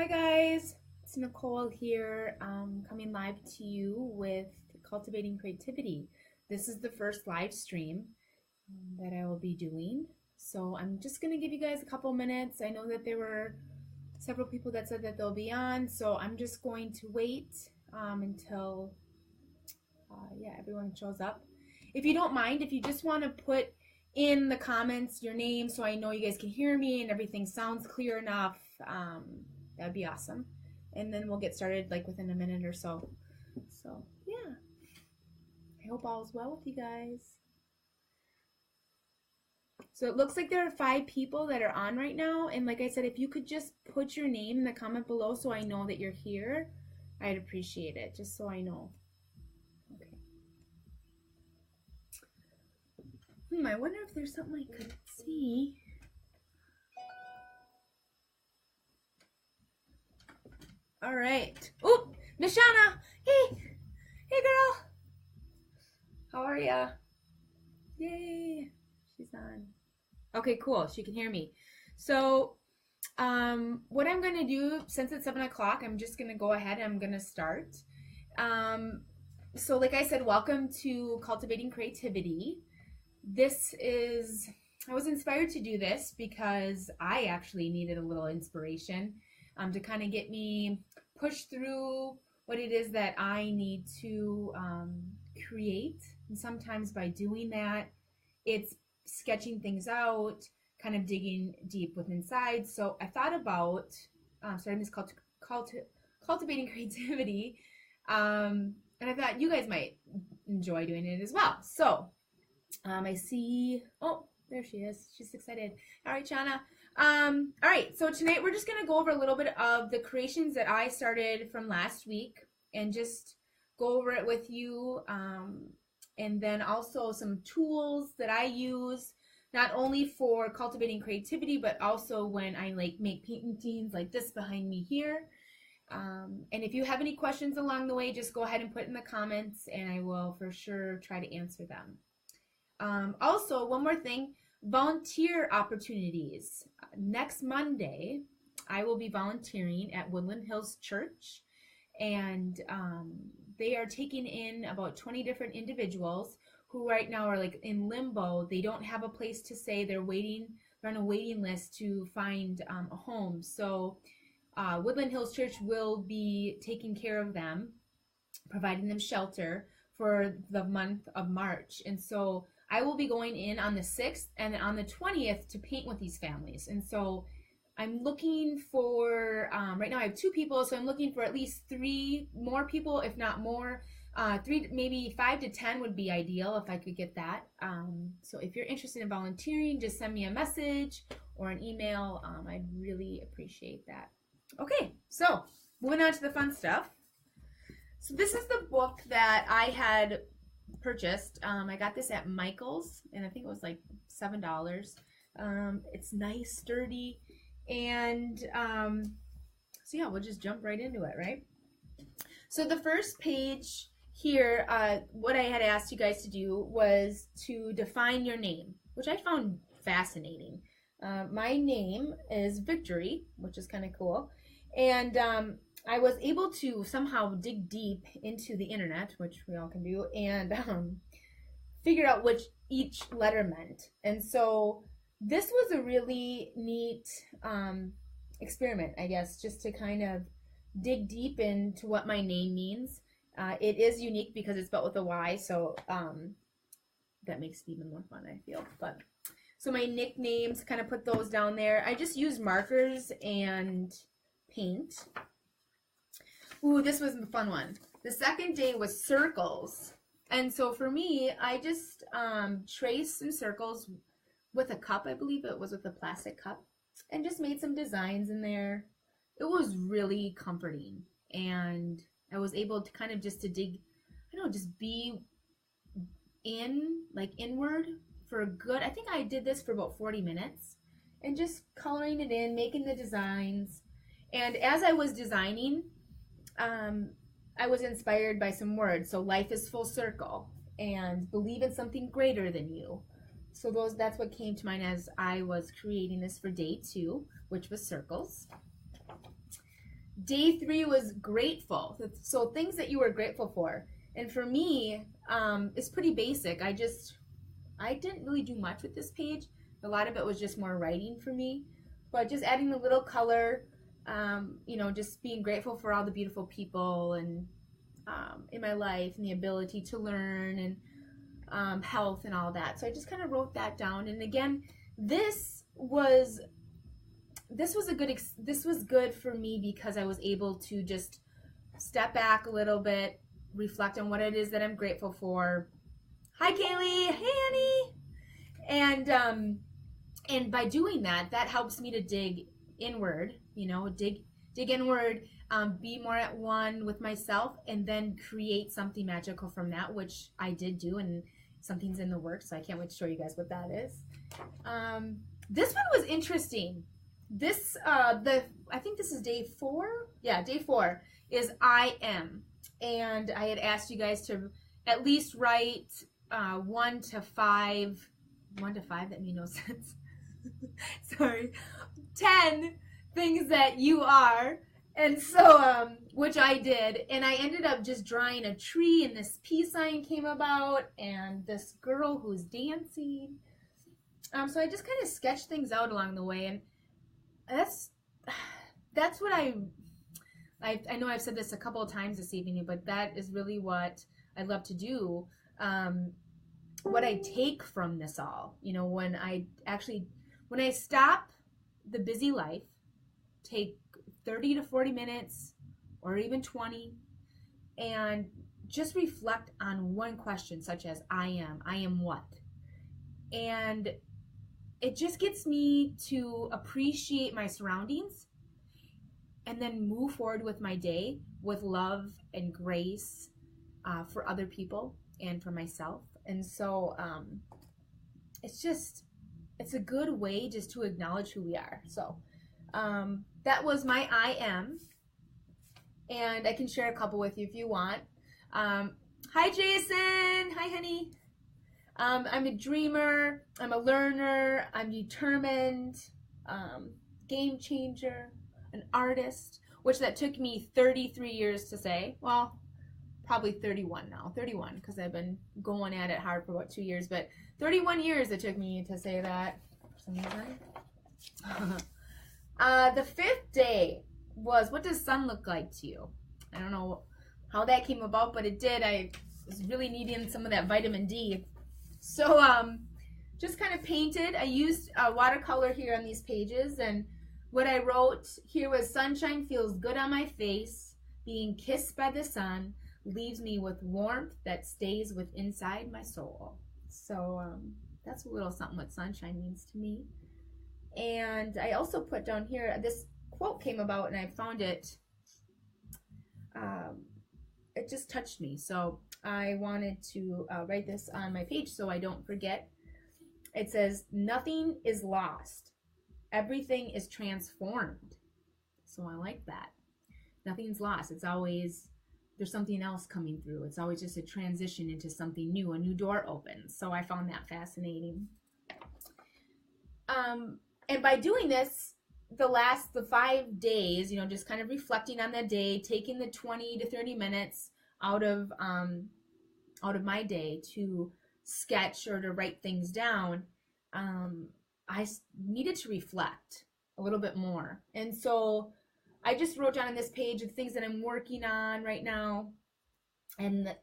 Hi guys, it's Nicole here, coming live to you with Cultivating Creativity. This is the first live stream that I will be doing. So I'm just going to give you guys a couple minutes. I know that there were several people that said that they'll be on, so I'm just going to wait until everyone shows up. If you don't mind, if you just want to put in the comments your name so I know you guys can hear me and everything sounds clear enough, that'd be awesome. And then we'll get started like within a minute or so. So yeah, I hope all is well with you guys. So it looks like there are 5 people that are on right now. And like I said, if you could just put your name in the comment below so I know that you're here, I'd appreciate it, just so I know. Okay. I wonder if there's something I could see. All right. Oh, Nishana. Hey. Hey, girl. How are ya? Yay. She's on. Okay, cool. She can hear me. So, what I'm going to do, since it's 7 o'clock, I'm just going to go ahead and I'm going to start. So like I said, welcome to Cultivating Creativity. I was inspired to do this because I actually needed a little inspiration to kind of get me pushed through what it is that I need to create. And sometimes by doing that, it's sketching things out, kind of digging deep within inside. So I thought about starting this Cultivating Creativity, and I thought you guys might enjoy doing it as well. So I see, oh, there she is. She's excited. All right, Shana. All right, so tonight we're just going to go over a little bit of the creations that I started from last week and just go over it with you. And then also some tools that I use, not only for cultivating creativity, but also when I make paintings like this behind me here. And if you have any questions along the way, just go ahead and put in the comments and I will for sure try to answer them. Also, one more thing, volunteer opportunities. Next Monday, I will be volunteering at Woodland Hills Church, and they are taking in about 20 different individuals who right now are like in limbo. They don't have a place to stay. They're on a waiting list to find a home. So Woodland Hills Church will be taking care of them, providing them shelter for the month of March. And so I will be going in on the 6th and on the 20th to paint with these families. And so I'm looking for, right now I have 2 people, so I'm looking for at least 3 more people, if not more. 3, maybe 5 to 10 would be ideal if I could get that. So if you're interested in volunteering, just send me a message or an email. I'd really appreciate that. Okay, so moving on to the fun stuff. So this is the book that I had purchased. I got this at Michael's, and I think it was like $7. It's nice, sturdy, and so yeah, we'll just jump right into it, right? So the first page here, what I had asked you guys to do was to define your name, which I found fascinating. My name is Victory, which is kind of cool, and I was able to somehow dig deep into the internet, which we all can do, and figure out which each letter meant. And so this was a really neat experiment, I guess, just to kind of dig deep into what my name means. It is unique because it's spelled with a Y, so that makes it even more fun, I feel. But so my nicknames, kind of put those down there. I just use markers and paint. Ooh, this was a fun one. The second day was circles. And so for me, I just traced some circles with a cup. I believe it was with a plastic cup. And just made some designs in there. It was really comforting. And I was able to kind of just to dig, I don't know, just be inward for a good, I think I did this for about 40 minutes. And just coloring it in, making the designs. And as I was designing, I was inspired by some words. So life is full circle and believe in something greater than you. So that's what came to mind as I was creating this for day 2, which was circles. Day 3 was grateful. So things that you were grateful for. And for me, it's pretty basic. I didn't really do much with this page. A lot of it was just more writing for me, but just adding a little color, just being grateful for all the beautiful people and in my life and the ability to learn and health and all that. So I just kind of wrote that down. And again, this was good for me because I was able to just step back a little bit, reflect on what it is that I'm grateful for. Hi, Kaylee. Hey, Annie. And by doing that helps me to dig inward, dig inward, be more at one with myself, and then create something magical from that, which I did do, and something's in the works, so I can't wait to show you guys what that is. This one was interesting. This, I think this is day 4. Yeah, day 4 is I am. And I had asked you guys to at least write 1 to 5. 1 to 5, that made no sense. Sorry. 10 things that you are. And so, which I did. And I ended up just drawing a tree, and this peace sign came about, and this girl who's dancing. So I just kind of sketched things out along the way, and that's what I know I've said this a couple of times this evening, but that is really what I love to do. What I take from this all, when I stop the busy life, take 30 to 40 minutes or even 20 and just reflect on one question, such as I am what? And it just gets me to appreciate my surroundings and then move forward with my day with love and grace for other people and for myself. And so it's a good way just to acknowledge who we are. So that was my I am. And I can share a couple with you if you want. Hi, Jason. Hi, honey. I'm a dreamer. I'm a learner. I'm determined. Game changer. An artist. Which that took me 33 years to say. Well, probably 31 now. 31, because I've been going at it hard for about 2 years. But 31 years it took me to say that for some reason. The 5th day was, what does sun look like to you? I don't know how that came about, but it did. I was really needing some of that vitamin D. So just kind of painted. I used watercolor here on these pages, and what I wrote here was, sunshine feels good on my face, being kissed by the sun leaves me with warmth that stays with inside my soul. So that's a little something what sunshine means to me. And I also put down here, this quote came about and I found it, it just touched me. So I wanted to write this on my page so I don't forget. It says, nothing is lost. Everything is transformed. So I like that. Nothing's lost. It's always, there's something else coming through. It's always just a transition into something new. A new door opens. So I found that fascinating. And by doing this, the 5 days, just kind of reflecting on the day, taking the 20 to 30 minutes out of my day to sketch or to write things down, I needed to reflect a little bit more. And so I just wrote down on this page the things that I'm working on right now and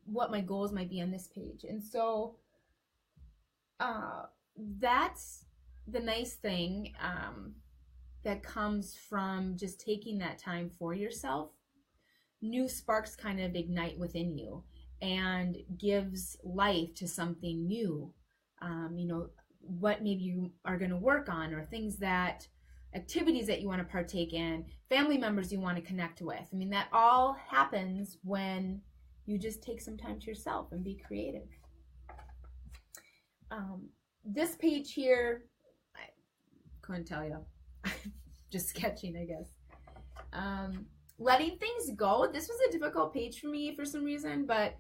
what my goals might be on this page. And so that's the nice thing that comes from just taking that time for yourself. New sparks kind of ignite within you and gives life to something new. What maybe you are going to work on, or activities that you want to partake in, family members you want to connect with. I mean, that all happens when you just take some time to yourself and be creative. This page here, I couldn't tell you. Just sketching, I guess. Letting things go. This was a difficult page for me for some reason, but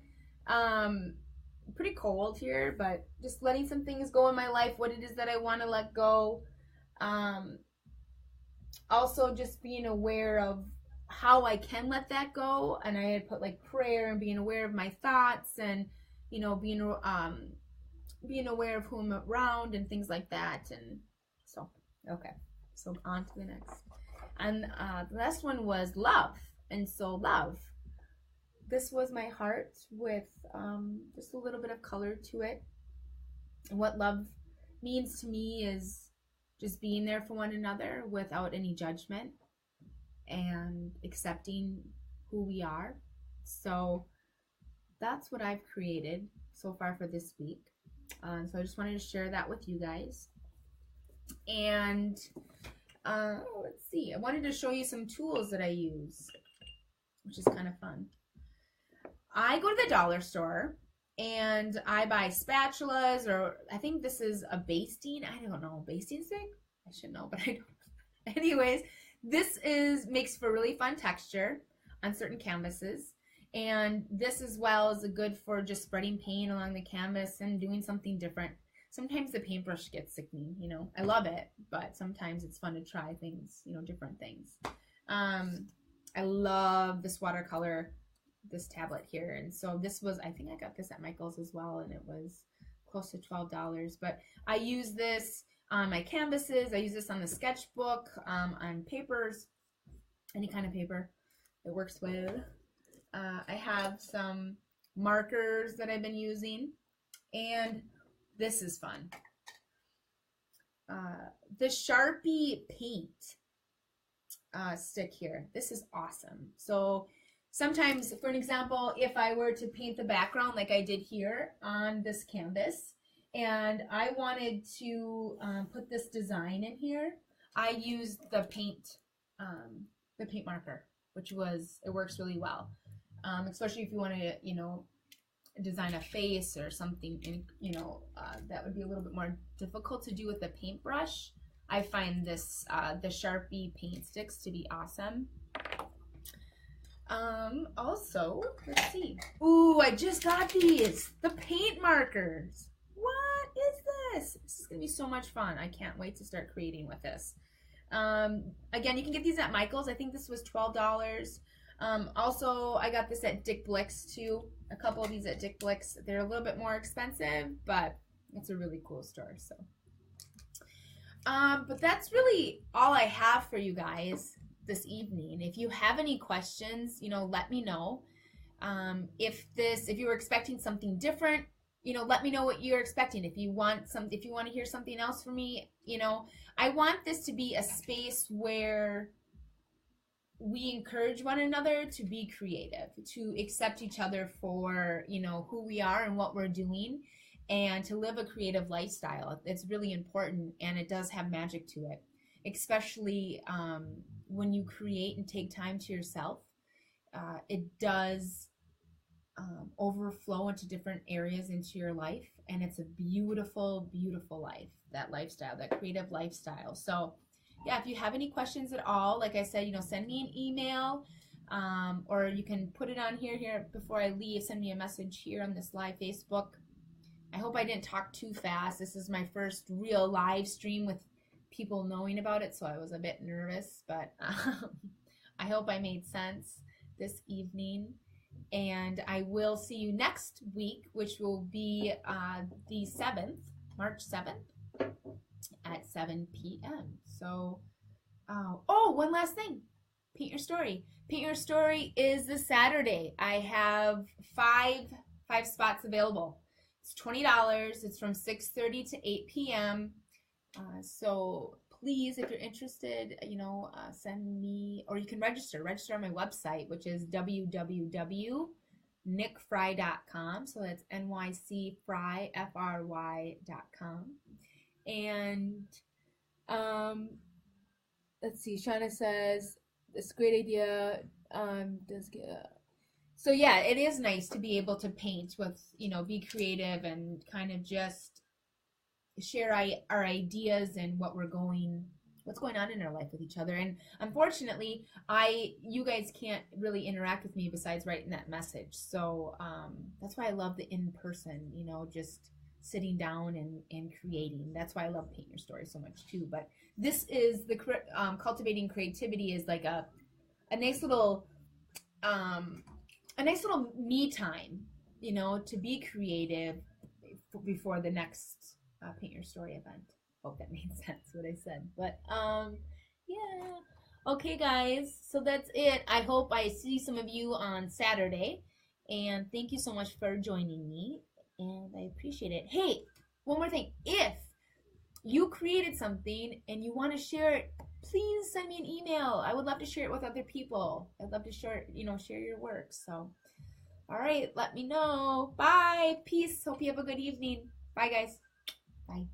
pretty cold here, but just letting some things go in my life, what it is that I want to let go. Also just being aware of how I can let that go. And I had put like prayer and being aware of my thoughts, and being aware of who I'm around and things like that. And so, okay, so on to the next. And the last one was love. And so love, this was my heart with just a little bit of color to it. And what love means to me is just being there for one another without any judgment and accepting who we are. So that's what I've created so far for this week. So I just wanted to share that with you guys. And let's see, I wanted to show you some tools that I use, which is kind of fun. I go to the dollar store and I buy spatulas, or I think this is a basting. I don't know, basting stick? I should know, but I don't. Anyways, this makes for really fun texture on certain canvases. And this as well is good for just spreading paint along the canvas and doing something different. Sometimes the paintbrush gets sickening, I love it, but sometimes it's fun to try things, different things. I love this watercolor, this tablet here. And so this was, I think I got this at Michael's as well, and it was close to $12. But I use this on my canvases. I use this on the sketchbook, on papers, any kind of paper it works with. I have some markers that I've been using, and this is fun. The Sharpie paint stick here. This is awesome. So sometimes, for an example, if I were to paint the background like I did here on this canvas, and I wanted to put this design in here, I used the paint marker, which it works really well. Especially if you want to, design a face or something, that would be a little bit more difficult to do with the paintbrush. I find this, the Sharpie paint sticks to be awesome. Also, let's see. Ooh, I just got these, the paint markers. What is this? This is gonna be so much fun. I can't wait to start creating with this. Again, you can get these at Michael's. I think this was $12. Also, I got this at Dick Blick's too. A couple of these at Dick Blick's. They're a little bit more expensive, but it's a really cool store. So, but that's really all I have for you guys this evening. If you have any questions, let me know. If you were expecting something different, let me know what you're expecting. If you want to hear something else from me, I want this to be a space where we encourage one another to be creative, to accept each other for, who we are and what we're doing, and to live a creative lifestyle. It's really important, and it does have magic to it, especially when you create and take time to yourself. It does overflow into different areas into your life, and it's a beautiful, beautiful life, that lifestyle, that creative lifestyle. So yeah, if you have any questions at all, like I said, send me an email, or you can put it on here before I leave. Send me a message here on this live Facebook. I hope I didn't talk too fast. This is my first real live stream with people knowing about it, so I was a bit nervous, but I hope I made sense this evening. And I will see you next week, which will be the 7th, March 7th at 7 p.m. So, one last thing. Paint Your Story. Paint Your Story is this Saturday. I have five spots available. It's $20. It's from 6:30 to 8 p.m. So please, if you're interested, send me, or you can register on my website, which is www.nycfry.com. So that's nycfry.com. And let's see, Shauna says it's a great idea. So yeah, it is nice to be able to paint with, be creative and kind of just share our ideas and what's going on in our life with each other. And unfortunately, you guys can't really interact with me besides writing that message. So that's why I love the in-person, just sitting down and creating. That's why I love Paint Your Story so much too. But this is the cultivating creativity is like a nice little me time, you know, to be creative before the next Paint Your Story event. Hope that made sense what I said. But yeah. Okay, guys. So that's it. I hope I see some of you on Saturday. And thank you so much for joining me. And I appreciate it. Hey, one more thing. If you created something and you want to share it, please send me an email. I would love to share it with other people. I'd love to share your work. So, all right, let me know. Bye. Peace. Hope you have a good evening. Bye, guys. Bye.